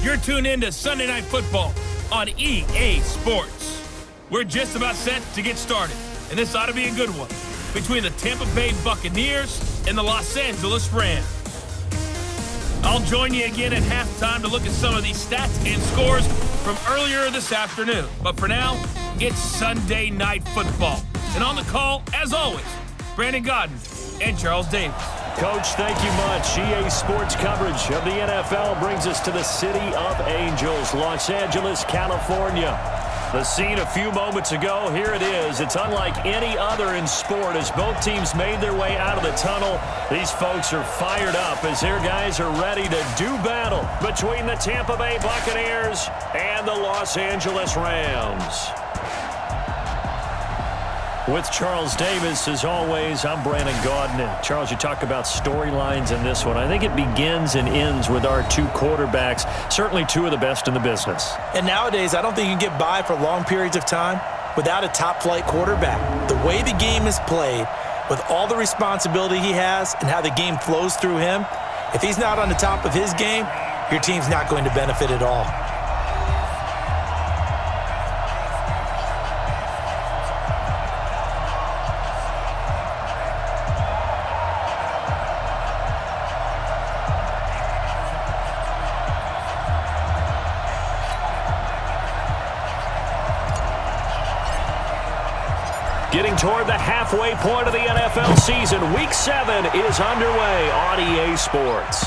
You're tuned in to Sunday Night Football on EA Sports. We're just about set to get started, and this ought to be a good one between the Tampa Bay Buccaneers and the Los Angeles Rams. I'll join you again at halftime to look at some of these stats and scores from earlier this afternoon. But for now, it's Sunday Night Football. And on the call, as always, Brandon Godden and Charles Davis. Coach, thank you much. EA Sports coverage of the NFL brings us to the City of Angels, Los Angeles, California. The scene a few moments ago, here it is. It's unlike any other in sport as both teams made their way out of the tunnel. These folks are fired up as their guys are ready to do battle between the Tampa Bay Buccaneers and the Los Angeles Rams. With Charles Davis, as always, I'm Brandon Gaudin. And Charles, you talk about storylines in this one. I think it begins and ends with our two quarterbacks, certainly two of the best in the business. And nowadays, I don't think you can get by for long periods of time without a top-flight quarterback. The way the game is played, with all the responsibility he has and how the game flows through him, if he's not on the top of his game, your team's not going to benefit at all. Getting toward the halfway point of the NFL season, Week 7 is underway on EA Sports.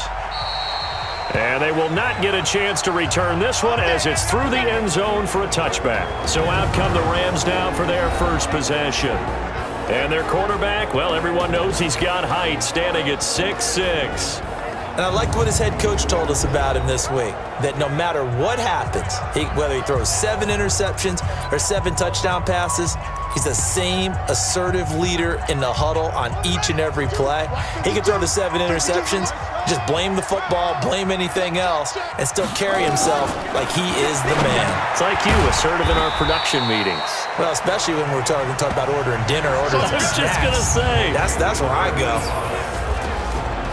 And they will not get a chance to return this one as it's through the end zone for a touchback. So out come the Rams now for their first possession. And their quarterback, well, everyone knows he's got height, standing at 6'6". And I liked what his head coach told us about him this week, that no matter what happens, whether he throws 7 interceptions or 7 touchdown passes, he's the same assertive leader in the huddle on each and every play. He can throw the 7 interceptions, just blame the football, blame anything else, and still carry himself like he is the man. It's like you, assertive in our production meetings. Well, especially when we're talking about ordering dinner, ordering I was just going to say. That's where I go.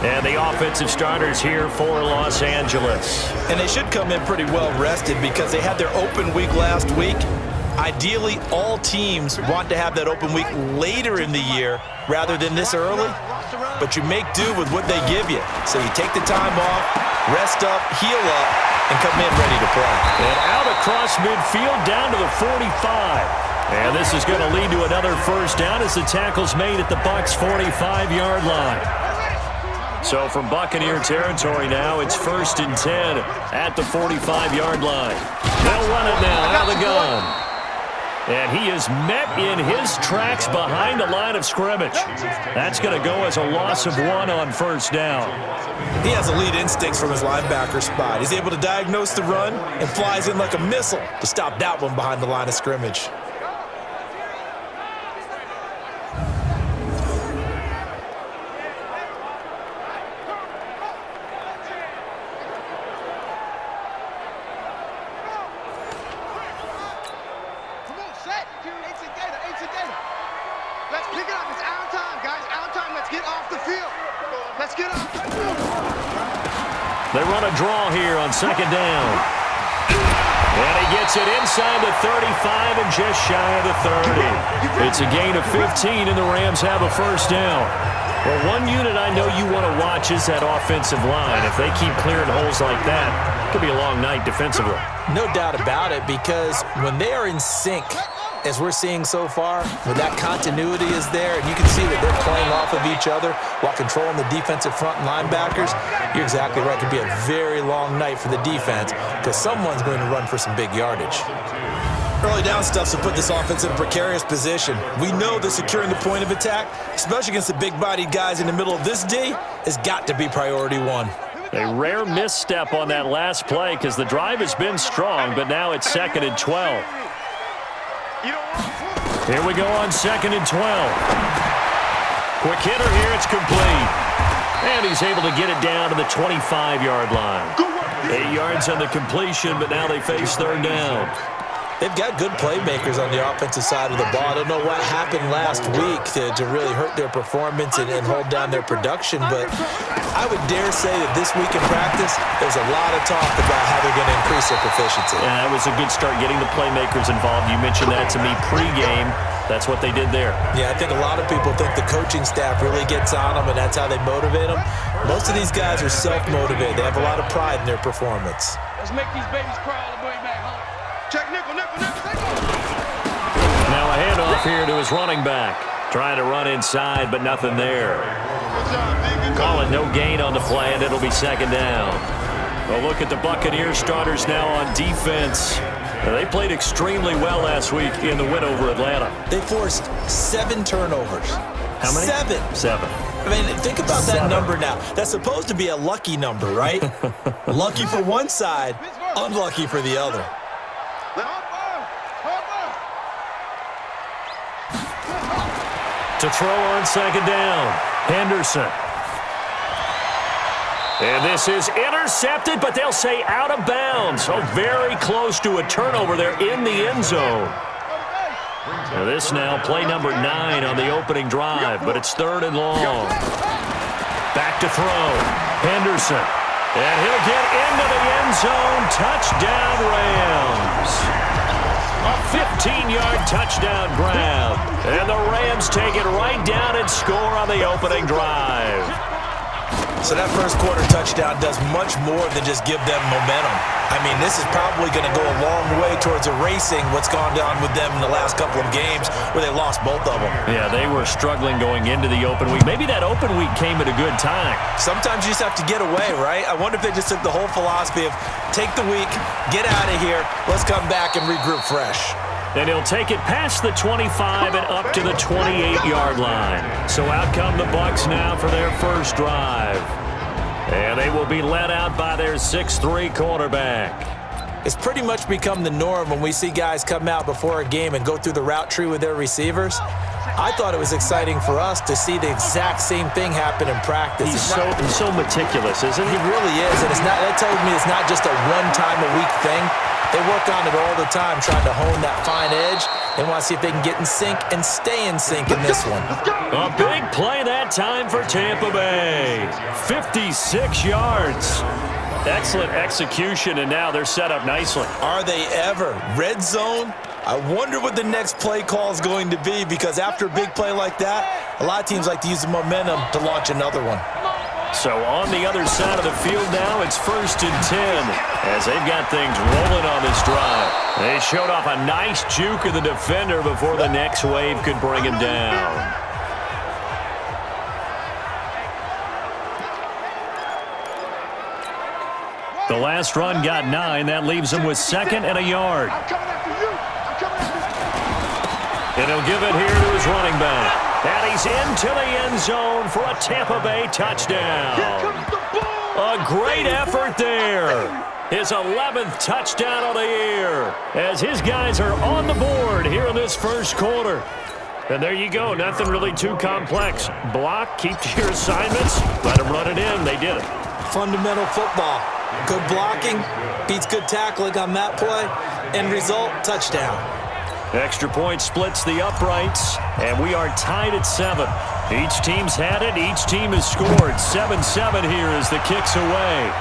And the offensive starters here for Los Angeles. And they should come in pretty well rested because they had their open week last week. Ideally, all teams want to have that open week later in the year rather than this early. But you make do with what they give you. So you take the time off, rest up, heal up, and come in ready to play. And out across midfield down to the 45. And this is going to lead to another first down as the tackle's made at the Bucs' 45-yard line. So from Buccaneer territory now, it's 1st and 10 at the 45-yard line. They'll run it now out of the gun. And he is met in his tracks behind the line of scrimmage. That's going to go as a loss of 1 on first down. He has elite instincts from his linebacker spot. He's able to diagnose the run and flies in like a missile to stop that one behind the line of scrimmage. They run a draw here on 2nd down. And he gets it inside the 35 and just shy of the 30. It's a gain of 15, and the Rams have a first down. Well, one unit I know you want to watch is that offensive line. If they keep clearing holes like that, it could be a long night defensively. No doubt about it, because when they are in sync, as we're seeing so far, when that continuity is there, and you can see that they're playing off of each other while controlling the defensive front and linebackers, you're exactly right. It could be a very long night for the defense because someone's going to run for some big yardage. Early down stuff to put this offense in a precarious position. We know that securing the point of attack, especially against the big-bodied guys in the middle of this D, has got to be priority 1. A rare misstep on that last play because the drive has been strong, but now it's 2nd and 12. Here we go on 2nd and 12. Quick hitter here, it's complete. And he's able to get it down to the 25-yard line. 8 yards on the completion, but now they face 3rd down. They've got good playmakers on the offensive side of the ball. I don't know what happened last week to really hurt their performance and hold down their production, but I would dare say that this week in practice, there's a lot of talk about how they're going to increase their proficiency. Yeah, that was a good start getting the playmakers involved. You mentioned that to me pregame. That's what they did there. Yeah, I think a lot of people think the coaching staff really gets on them, and that's how they motivate them. Most of these guys are self-motivated. They have a lot of pride in their performance. Let's make these babies cry all the way back home. Check nickel. Now a handoff here to his running back. Trying to run inside, but nothing there. Call it no gain on the play, and it'll be second down. A look at the Buccaneers starters now on defense. They played extremely well last week in the win over Atlanta. They forced 7 turnovers. How many? 7. I mean, think about that number now. That's supposed to be a lucky number, right? Lucky for one side, unlucky for the other. To throw on second down, Henderson. And this is intercepted, but they'll say out of bounds. So very close to a turnover there in the end zone. Now this now play number 9 on the opening drive, but it's 3rd and long. Back to throw, Henderson. And he'll get into the end zone. Touchdown Rams. A 15-yard touchdown grab. And the Rams take it right down and score on the opening drive. So that first quarter touchdown does much more than just give them momentum. I mean, this is probably going to go a long way towards erasing what's gone down with them in the last couple of games where they lost both of them. Yeah, they were struggling going into the open week. Maybe that open week came at a good time. Sometimes you just have to get away, right? I wonder if they just took the whole philosophy of take the week, get out of here, let's come back and regroup fresh. And he'll take it past the 25 and up to the 28-yard line. So out come the Bucs now for their first drive. And they will be led out by their 6'3" quarterback. It's pretty much become the norm when we see guys come out before a game and go through the route tree with their receivers. I thought it was exciting for us to see the exact same thing happen in practice. He's so meticulous, isn't he? He really is, and that tells me it's not just a one-time-a-week thing. They work on it all the time, trying to hone that fine edge. They want to see if they can get in sync and stay in sync in this one. A big play that time for Tampa Bay. 56 yards. Excellent execution, and now they're set up nicely. Are they ever? Red zone? I wonder what the next play call is going to be, because after a big play like that, a lot of teams like to use the momentum to launch another one. So on the other side of the field now, it's 1st and 10 as they've got things rolling on this drive. They showed off a nice juke of the defender before the next wave could bring him down. The last run got 9. That leaves him with 2nd and a yard. And he'll give it here to his running back. And he's into the end zone for a Tampa Bay touchdown. A great effort there. His 11th touchdown of the year as his guys are on the board here in this first quarter. And there you go. Nothing really too complex. Block, keep to your assignments, let them run it in. They did it. Fundamental football. Good blocking beats good tackling on that play. End result, touchdown. Extra point splits the uprights, and we are tied at 7. Each team's had it. Each team has scored. 7-7 here as the kick's away.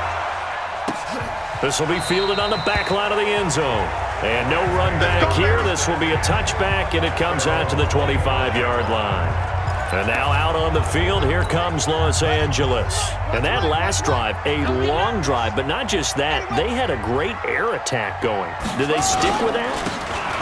This will be fielded on the back line of the end zone. And no run back here. This will be a touchback, and it comes out to the 25-yard line. And now out on the field, here comes Los Angeles. And that last drive, a long drive, but not just that. They had a great air attack going. Did they stick with that?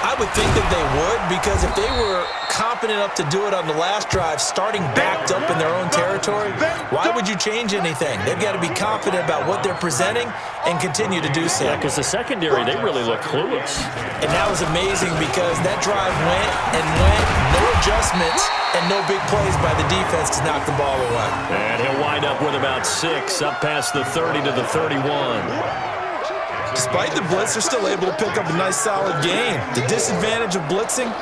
I would think that they would, because if they were confident enough to do it on the last drive, starting backed up in their own territory, why would you change anything? They've got to be confident about what they're presenting and continue to do so. Yeah, because the secondary, they really look clueless. And that was amazing because that drive went and went, no adjustments, and no big plays by the defense to knock the ball away. And he'll wind up with about 6, up past the 30 to the 31. Despite the blitz, they're still able to pick up a nice, solid gain. The disadvantage of blitzing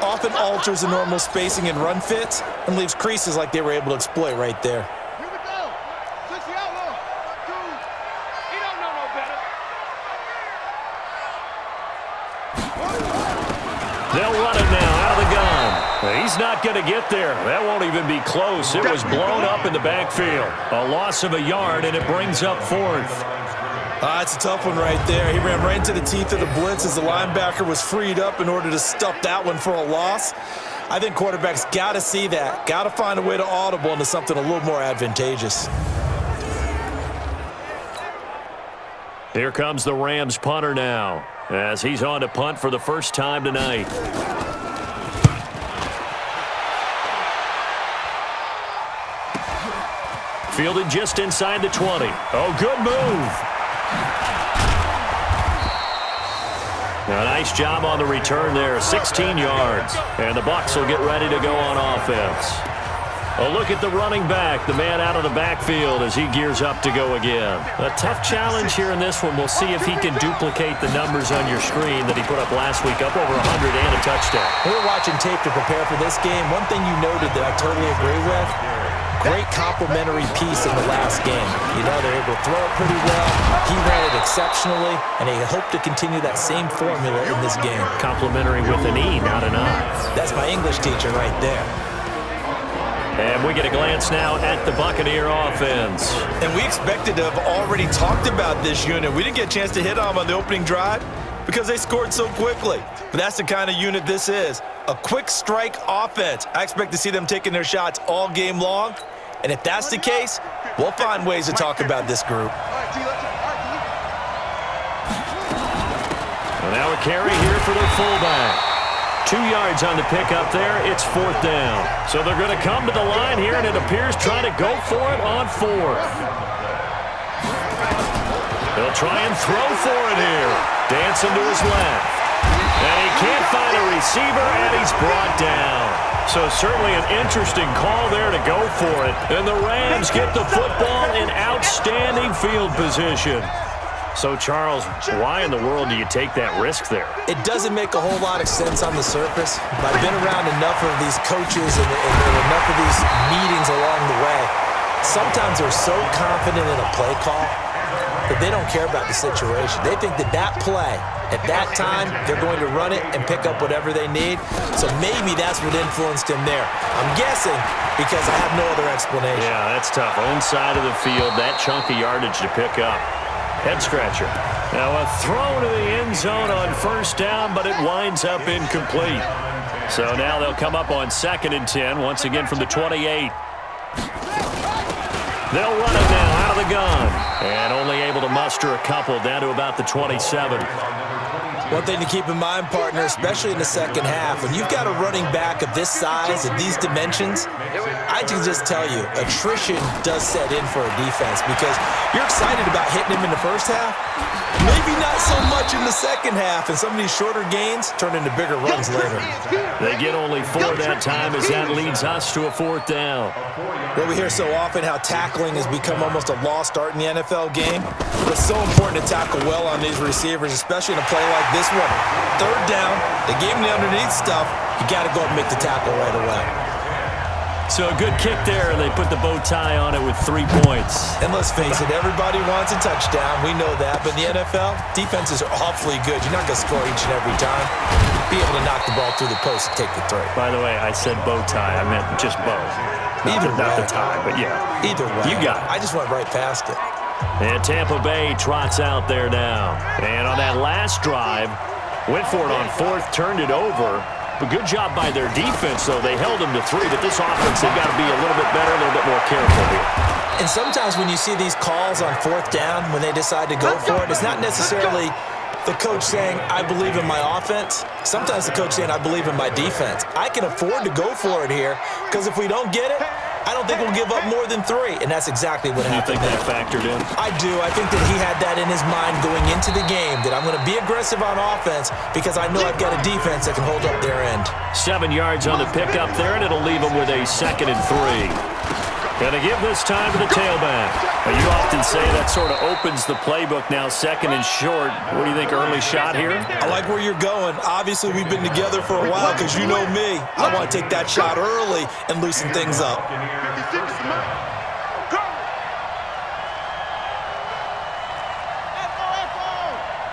often alters the normal spacing and run fits and leaves creases like they were able to exploit right there. Here we go. 60 outlaw. 2. He don't know no better. They'll run it now out of the gun. He's not going to get there. That won't even be close. It was blown up in the backfield. A loss of a yard, and it brings up fourth. It's a tough one right there. He ran right into the teeth of the blitz as the linebacker was freed up in order to stuff that one for a loss. I think quarterbacks got to see that. Got to find a way to audible into something a little more advantageous. Here comes the Rams punter now, as he's on to punt for the first time tonight. Fielded just inside the 20. Oh, good move. A nice job on the return there, 16 yards. And the Bucs will get ready to go on offense. A look at the running back, the man out of the backfield as he gears up to go again. A tough challenge here in this one. We'll see if he can duplicate the numbers on your screen that he put up last week, up over 100 and a touchdown. We were watching tape to prepare for this game. One thing you noted that I totally agree with, great complimentary piece in the last game. You know, they're able to throw it pretty well. He ran it exceptionally, and they hope to continue that same formula in this game. Complimentary with an E, not an I. That's my English teacher right there. And we get a glance now at the Buccaneer offense. And we expected to have already talked about this unit. We didn't get a chance to hit on them on the opening drive because they scored so quickly. But that's the kind of unit this is. A quick strike offense. I expect to see them taking their shots all game long. And if that's the case, we'll find ways to talk about this group. And now a carry here for their fullback. 2 yards on the pickup there. It's fourth down. So they're going to come to the line here, and it appears trying to go for it on fourth. They'll try and throw for it here. Dancing to his left. And he can't find a receiver, and he's brought down. So certainly an interesting call there to go for it. And the Rams get the football in outstanding field position. So, Charles, why in the world do you take that risk there? It doesn't make a whole lot of sense on the surface. But I've been around enough of these coaches and enough of these meetings along the way. Sometimes they're so confident in a play call that they don't care about the situation. They think that that play, at that time, they're going to run it and pick up whatever they need. So maybe that's what influenced him there. I'm guessing because I have no other explanation. Yeah, that's tough. Own side of the field, that chunk of yardage to pick up. Head scratcher. Now a throw to the end zone on first down, but it winds up incomplete. So now they'll come up on 2nd and 10, once again from the 28. They'll run it now out of the gun. And only able to muster a couple down to about the 27. One thing to keep in mind, partner, especially in the second half, when you've got a running back of this size, of these dimensions, I can just tell you, attrition does set in for a defense because you're excited about hitting him in the first half, maybe not so much in the second half, and some of these shorter gains turn into bigger runs later. They get only 4 that time as that leads us to a 4th down. Well, we hear so often how tackling has become almost a lost art in the NFL game, but it's so important to tackle well on these receivers, especially in a play like this one. 3rd down, they gave him the underneath stuff, you got to go and make the tackle right away. So a good kick there, and they put the bow tie on it with 3 points. And let's face it, everybody wants a touchdown. We know that. But in the NFL, defenses are awfully good. You're not going to score each and every time. Be able to knock the ball through the post and take the throw. By the way, I said bow tie. I meant just bow. Not the tie, but yeah. Either way. You got it. I just went right past it. And Tampa Bay trots out there now. And on that last drive, went for it on 4th, turned it over. But good job by their defense, though. They held them to 3, but this offense, they've got to be a little bit better, a little bit more careful here. And sometimes when you see these calls on 4th down, when they decide to go for it, it's not necessarily the coach saying, I believe in my offense. Sometimes the coach saying, I believe in my defense. I can afford to go for it here, because if we don't get it, I don't think we'll give up more than 3, and that's exactly what happened. You think that factored in? I do. I think that he had that in his mind going into the game, that I'm going to be aggressive on offense because I know I've got a defense that can hold up their end. 7 yards on the pickup there, and it'll leave them with a 2nd and 3. Going to give this time to the tailback. Now, you often say that sort of opens the playbook now, 2nd and short. What do you think, early shot here? I like where you're going. Obviously, we've been together for a while because you know me. I want to take that shot early and loosen things up.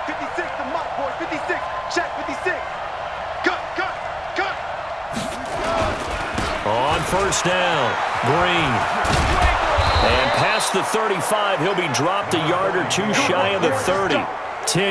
56, the mock boy, 56, check 56. Cut. first down. Green. And past the 35, he'll be dropped a yard or two shy of the 30. 10